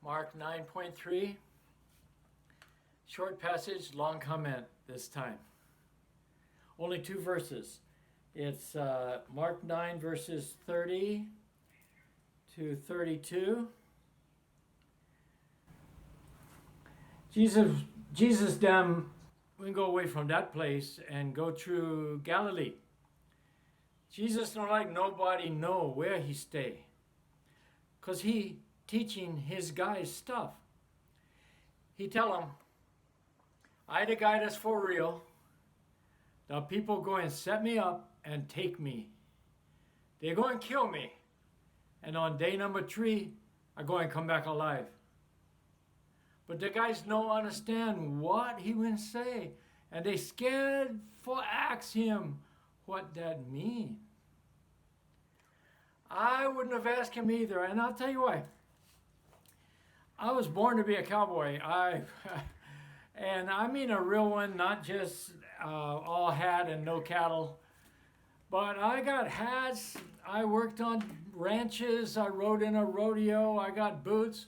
Mark 9:3, short passage, long comment this time. Only 2 verses. It's Mark 9 verses 30 to 32. Jesus them, we can go away from that place and go through Galilee. Jesus don't like nobody know where he stay, because he teaching his guys stuff. He tell them, I the guy that's for real. The people go and set me up and take me. They go and kill me. And on day number 3, I go and come back alive. But the guys don't understand what he will say. And they scared for ask him what that mean. I wouldn't have asked him either. And I'll tell you why. I was born to be a cowboy. And I mean a real one, not just all hat and no cattle. But I got hats. I worked on ranches. I rode in a rodeo. I got boots.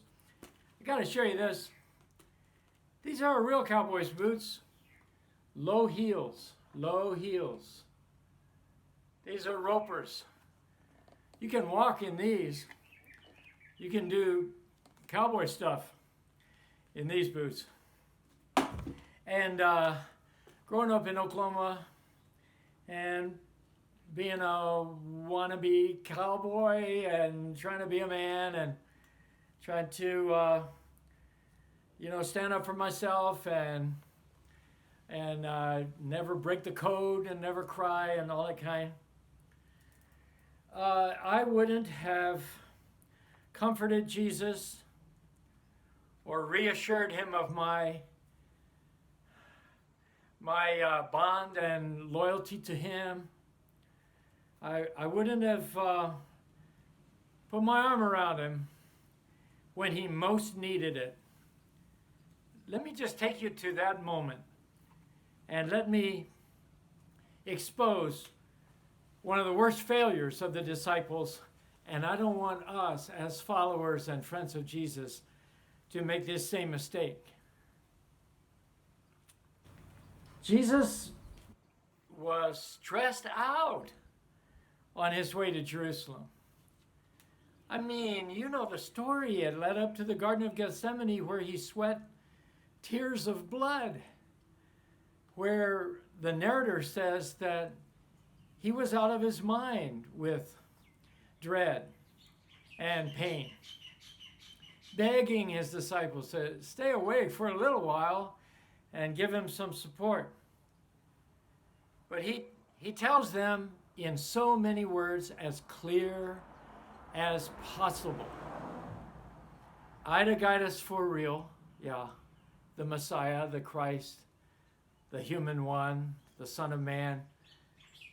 I got to show you this. These are real cowboys' boots. Low heels. Low heels. These are ropers. You can walk in these. You can do cowboy stuff in these boots. And growing up in Oklahoma and being a wannabe cowboy and trying to be a man and trying to, stand up for myself and never break the code and never cry and all that kind. I wouldn't have comforted Jesus or reassured him of my bond and loyalty to him. I wouldn't have put my arm around him when he most needed it. Let me just take you to that moment and let me expose one of the worst failures of the disciples. And I don't want us as followers and friends of Jesus to make this same mistake. Jesus was stressed out on his way to Jerusalem. I mean, you know the story. It led up to the Garden of Gethsemane where he sweat tears of blood, where the narrator says that he was out of his mind with dread and pain, begging his disciples to stay awake for a little while and give him some support. But he tells them in so many words, as clear as possible. I to guide us for real, the Messiah, the Christ, the human one, the Son of Man,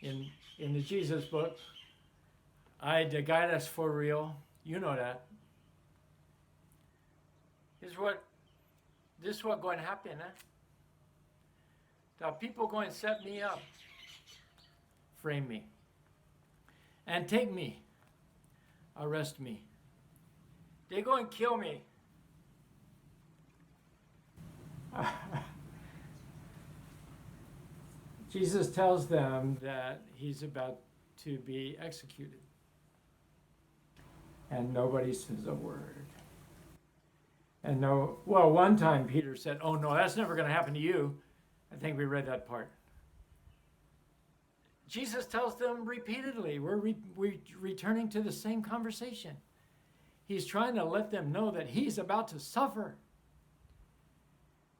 in the Jesus book. I to guide us for real. You know that. This is what going to happen, The people going to set me up, frame me, and take me, arrest me. They go and kill me. Jesus tells them that he's about to be executed. And nobody says a word. And one time Peter said, oh no, that's never going to happen to you. I think we read that part. Jesus tells them repeatedly, we're returning to the same conversation. He's trying to let them know that he's about to suffer.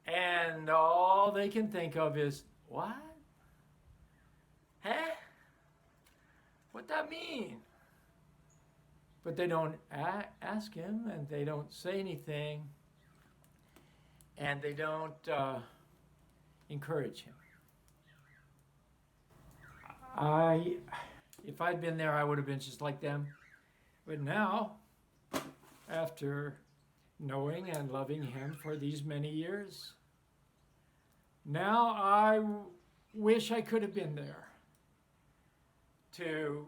And all they can think of is, what? Huh? What that mean? But they don't ask him, and they don't say anything, and they don't encourage him. If I'd been there, I would have been just like them. But now, after knowing and loving him for these many years, now I wish I could have been there to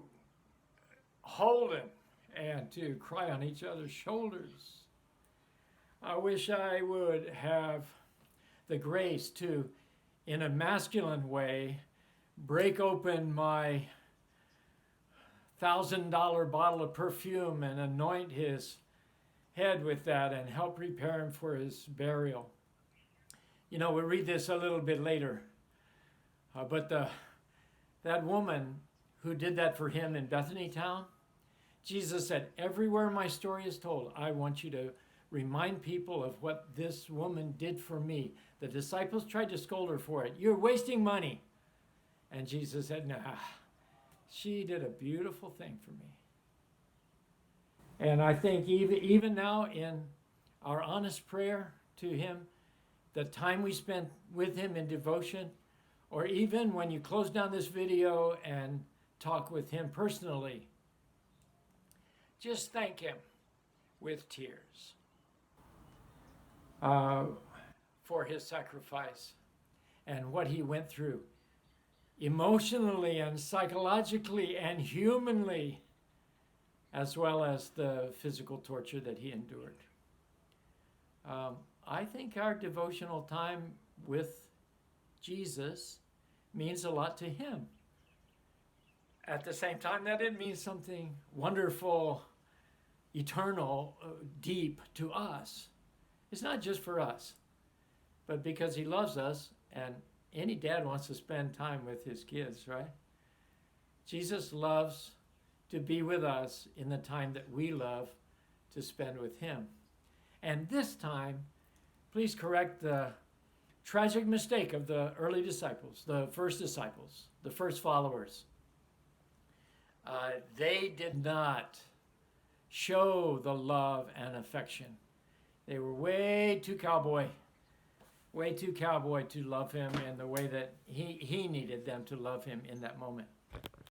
hold him and to cry on each other's shoulders. I wish I would have the grace to, in a masculine way, break open my $1,000 bottle of perfume and anoint his head with that and help prepare him for his burial. You know, we'll read this a little bit later. But that woman who did that for him in Bethany town, Jesus said, everywhere my story is told, I want you to remind people of what this woman did for me. The disciples tried to scold her for it. You're wasting money. And Jesus said, nah, she did a beautiful thing for me. And I think even now in our honest prayer to him, the time we spent with him in devotion, or even when you close down this video and talk with him personally, just thank him with tears for his sacrifice and what he went through emotionally and psychologically and humanly, as well as the physical torture that he endured. I think our devotional time with Jesus means a lot to him. At the same time, that it means something wonderful, eternal, deep to us. It's not just for us, but because he loves us, and any dad wants to spend time with his kids, right? Jesus loves to be with us in the time that we love to spend with him. And this time, please correct the tragic mistake of the early disciples, the first followers. They did not show the love and affection. They were way too cowboy to love him in the way that he needed them to love him in that moment.